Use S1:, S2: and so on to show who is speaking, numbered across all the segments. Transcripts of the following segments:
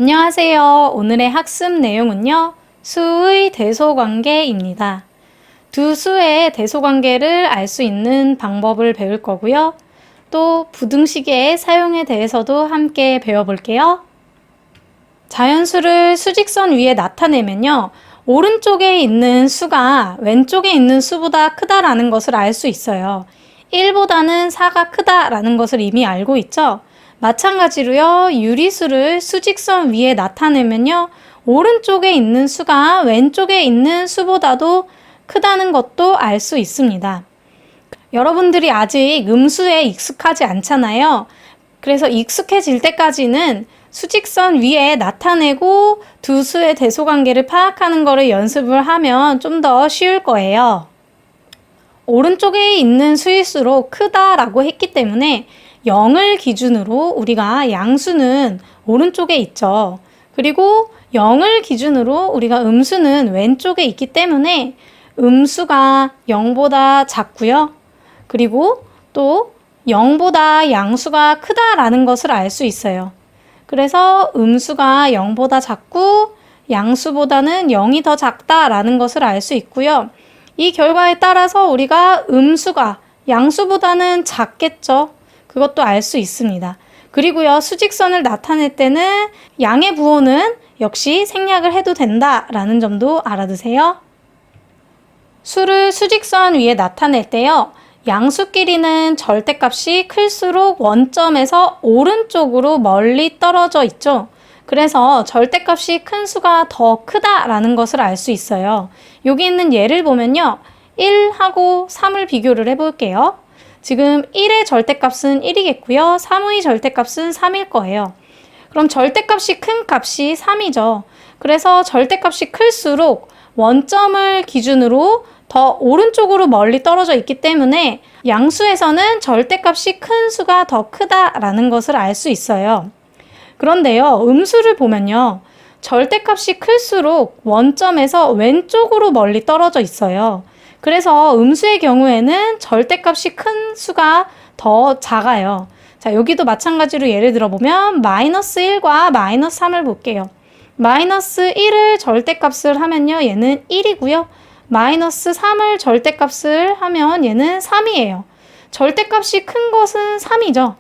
S1: 안녕하세요. 오늘의 학습 내용은요. 수의 대소관계입니다. 두 수의 대소관계를 알 수 있는 방법을 배울 거고요. 또 부등식의 사용에 대해서도 함께 배워볼게요. 자연수를 수직선 위에 나타내면요. 오른쪽에 있는 수가 왼쪽에 있는 수보다 크다라는 것을 알 수 있어요. 1보다는 4가 크다라는 것을 이미 알고 있죠? 마찬가지로요. 유리수를 수직선 위에 나타내면요. 오른쪽에 있는 수가 왼쪽에 있는 수보다도 크다는 것도 알 수 있습니다. 여러분들이 아직 음수에 익숙하지 않잖아요. 그래서 익숙해질 때까지는 수직선 위에 나타내고 두 수의 대소관계를 파악하는 거를 연습을 하면 좀 더 쉬울 거예요. 오른쪽에 있는 수일수록 크다라고 했기 때문에 0을 기준으로 우리가 양수는 오른쪽에 있죠. 그리고 0을 기준으로 우리가 음수는 왼쪽에 있기 때문에 음수가 0보다 작고요. 그리고 또 0보다 양수가 크다라는 것을 알 수 있어요. 그래서 음수가 0보다 작고 양수보다는 0이 더 작다라는 것을 알 수 있고요. 이 결과에 따라서 우리가 음수가 양수보다는 작겠죠. 그것도 알 수 있습니다. 그리고요, 수직선을 나타낼 때는 양의 부호는 역시 생략을 해도 된다라는 점도 알아두세요. 수를 수직선 위에 나타낼 때요, 양수끼리는 절대값이 클수록 원점에서 오른쪽으로 멀리 떨어져 있죠. 그래서 절대값이 큰 수가 더 크다라는 것을 알 수 있어요. 여기 있는 예를 보면요, 1하고 3을 비교를 해볼게요. 지금 1의 절대값은 1이겠고요. 3의 절대값은 3일 거예요. 그럼 절대값이 큰 값이 3이죠. 그래서 절대값이 클수록 원점을 기준으로 더 오른쪽으로 멀리 떨어져 있기 때문에 양수에서는 절대값이 큰 수가 더 크다라는 것을 알 수 있어요. 그런데요, 음수를 보면요. 절대값이 클수록 원점에서 왼쪽으로 멀리 떨어져 있어요. 그래서 음수의 경우에는 절대값이 큰 수가 더 작아요. 자, 여기도 마찬가지로 예를 들어보면 마이너스 1과 마이너스 3을 볼게요. 마이너스 1을 절대값을 하면요. 얘는 1이고요. 마이너스 3을 절대값을 하면 얘는 3이에요. 절대값이 큰 것은 3이죠.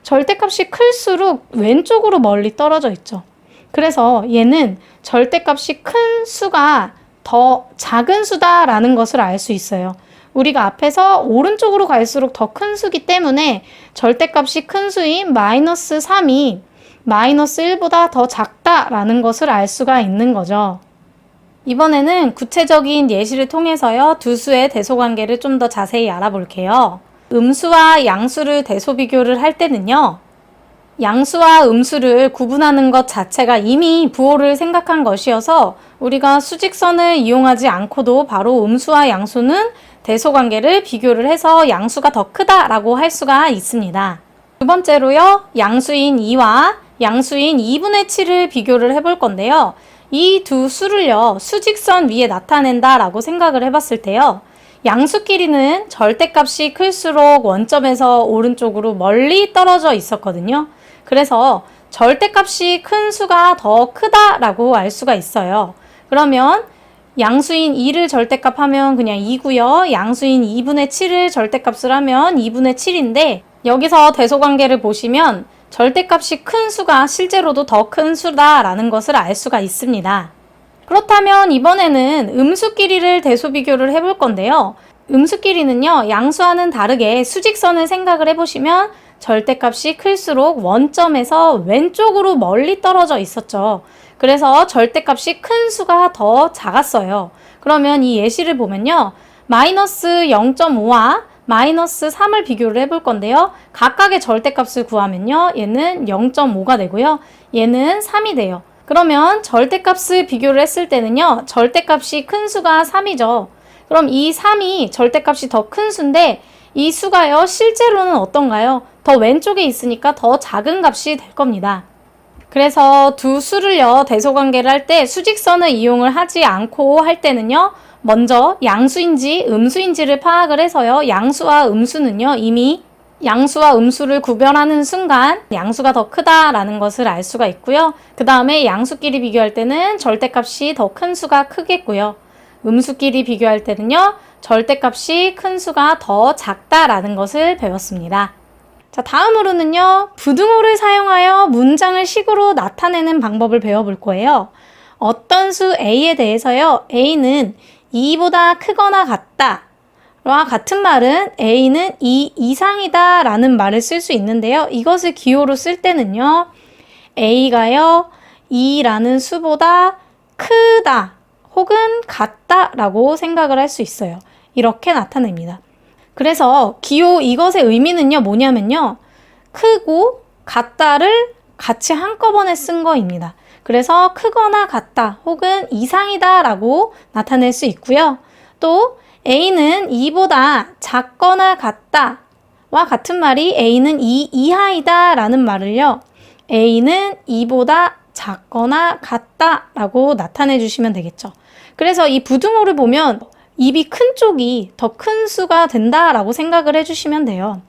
S1: 절대값이 클수록 왼쪽으로 멀리 떨어져 있죠. 그래서 얘는 절대값이 큰 수가 더 작은 수다라는 것을 알 수 있어요. 우리가 앞에서 오른쪽으로 갈수록 더 큰 수기 때문에 절대값이 큰 수인 마이너스 3이 마이너스 1보다 더 작다라는 것을 알 수가 있는 거죠. 이번에는 구체적인 예시를 통해서요, 두 수의 대소관계를 좀 더 자세히 알아볼게요. 음수와 양수를 대소 비교를 할 때는요, 양수와 음수를 구분하는 것 자체가 이미 부호를 생각한 것이어서 우리가 수직선을 이용하지 않고도 바로 음수와 양수는 대소관계를 비교를 해서 양수가 더 크다라고 할 수가 있습니다. 두 번째로요, 양수인 2와 양수인 2분의 7을 비교를 해볼 건데요. 이 두 수를요, 수직선 위에 나타낸다라고 생각을 해봤을 때요, 양수끼리는 절대값이 클수록 원점에서 오른쪽으로 멀리 떨어져 있었거든요. 그래서 절대값이 큰 수가 더 크다라고 알 수가 있어요. 그러면 양수인 2를 절대값 하면 그냥 2고요. 양수인 2분의 7을 절대값을 하면 2분의 7인데 여기서 대소관계를 보시면 절대값이 큰 수가 실제로도 더 큰 수다라는 것을 알 수가 있습니다. 그렇다면 이번에는 음수끼리를 대소 비교를 해볼 건데요. 음수끼리는요, 양수와는 다르게 수직선을 생각을 해보시면 절대값이 클수록 원점에서 왼쪽으로 멀리 떨어져 있었죠. 그래서 절대값이 큰 수가 더 작았어요. 그러면 이 예시를 보면요, 마이너스 0.5와 마이너스 3을 비교를 해볼 건데요. 각각의 절대값을 구하면요, 얘는 0.5가 되고요. 얘는 3이 돼요. 그러면 절대값을 비교를 했을 때는요, 절대값이 큰 수가 3이죠. 그럼 이 3이 절대값이 더 큰 수인데 이 수가요, 실제로는 어떤가요? 더 왼쪽에 있으니까 더 작은 값이 될 겁니다. 그래서 두 수를요, 대소관계를 할 때 수직선을 이용을 하지 않고 할 때는요, 먼저 양수인지 음수인지를 파악을 해서요, 양수와 음수는요, 이미 양수와 음수를 구별하는 순간 양수가 더 크다라는 것을 알 수가 있고요. 그 다음에 양수끼리 비교할 때는 절대값이 더 큰 수가 크겠고요. 음수끼리 비교할 때는요, 절대값이 큰 수가 더 작다라는 것을 배웠습니다. 자, 다음으로는요, 부등호를 사용하여 문장을 식으로 나타내는 방법을 배워볼 거예요. 어떤 수 A에 대해서요, A는 2보다 크거나 같다 와 같은 말은 A는 2 이상이다 라는 말을 쓸 수 있는데요. 이것을 기호로 쓸 때는요, A가요, 2라는 수보다 크다 혹은 같다 라고 생각을 할 수 있어요. 이렇게 나타냅니다. 그래서 기호 이것의 의미는요, 뭐냐면요, 크고 같다를 같이 한꺼번에 쓴 거입니다. 그래서 크거나 같다 혹은 이상이다 라고 나타낼 수 있고요. 또 A는 2보다 작거나 같다 와 같은 말이 A는 2 이하이다 라는 말을요, A는 2보다 작거나 같다 라고 나타내 주시면 되겠죠. 그래서 이 부등호를 보면 입이 큰 쪽이 더 큰 수가 된다라고 생각을 해주시면 돼요.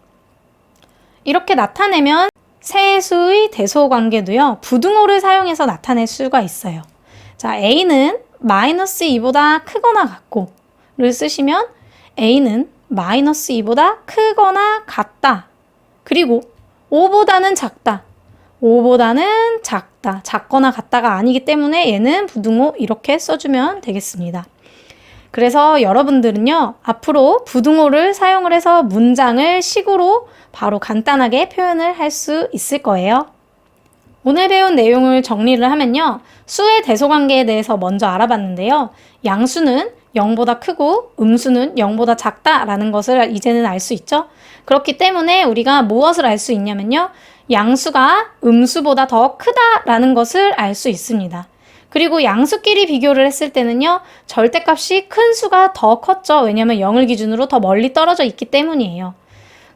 S1: 이렇게 나타내면 세 수의 대소 관계도요, 부등호를 사용해서 나타낼 수가 있어요. 자, A는 마이너스 2보다 크거나 같고 를 쓰시면 A는 마이너스 2보다 크거나 같다. 그리고 5보다는 작다. 5보다는 작다. 작거나 같다가 아니기 때문에 얘는 부등호 이렇게 써주면 되겠습니다. 그래서 여러분들은요, 앞으로 부등호를 사용을 해서 문장을 식으로 바로 간단하게 표현을 할 수 있을 거예요. 오늘 배운 내용을 정리를 하면요, 수의 대소관계에 대해서 먼저 알아봤는데요. 양수는 0보다 크고 음수는 0보다 작다라는 것을 이제는 알 수 있죠. 그렇기 때문에 우리가 무엇을 알 수 있냐면요, 양수가 음수보다 더 크다라는 것을 알 수 있습니다. 그리고 양수끼리 비교를 했을 때는요, 절대값이 큰 수가 더 컸죠. 왜냐하면 0을 기준으로 더 멀리 떨어져 있기 때문이에요.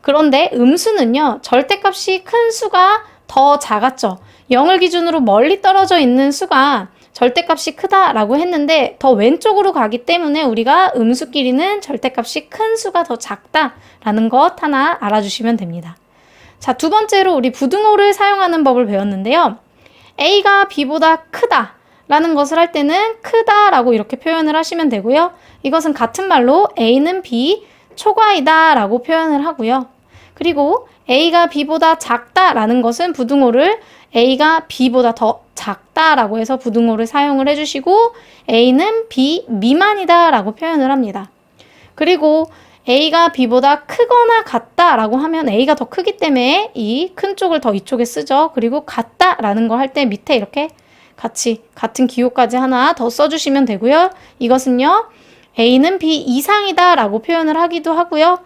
S1: 그런데 음수는요, 절대값이 큰 수가 더 작았죠. 0을 기준으로 멀리 떨어져 있는 수가 절대값이 크다라고 했는데 더 왼쪽으로 가기 때문에 우리가 음수끼리는 절대값이 큰 수가 더 작다라는 것 하나 알아주시면 됩니다. 자, 두 번째로 우리 부등호를 사용하는 법을 배웠는데요. A가 B보다 크다 라는 것을 할 때는 크다라고 이렇게 표현을 하시면 되고요. 이것은 같은 말로 A는 B 초과이다 라고 표현을 하고요. 그리고 A가 B보다 작다라는 것은 부등호를 A가 B보다 더 작다라고 해서 부등호를 사용을 해주시고 A는 B 미만이다 라고 표현을 합니다. 그리고 A가 B보다 크거나 같다라고 하면 A가 더 크기 때문에 이 큰 쪽을 더 이쪽에 쓰죠. 그리고 같다라는 거 할 때 밑에 이렇게 같이 같은 기호까지 하나 더 써주시면 되고요. 이것은요, A는 B 이상이다 라고 표현을 하기도 하고요.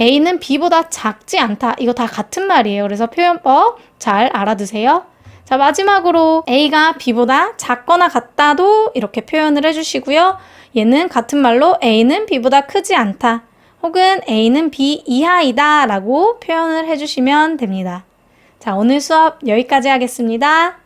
S1: A는 B보다 작지 않다. 이거 다 같은 말이에요. 그래서 표현법 잘 알아두세요. 자, 마지막으로 A가 B보다 작거나 같다도 이렇게 표현을 해주시고요. 얘는 같은 말로 A는 B보다 크지 않다. 혹은 A는 B 이하이다 라고 표현을 해주시면 됩니다. 자, 오늘 수업 여기까지 하겠습니다.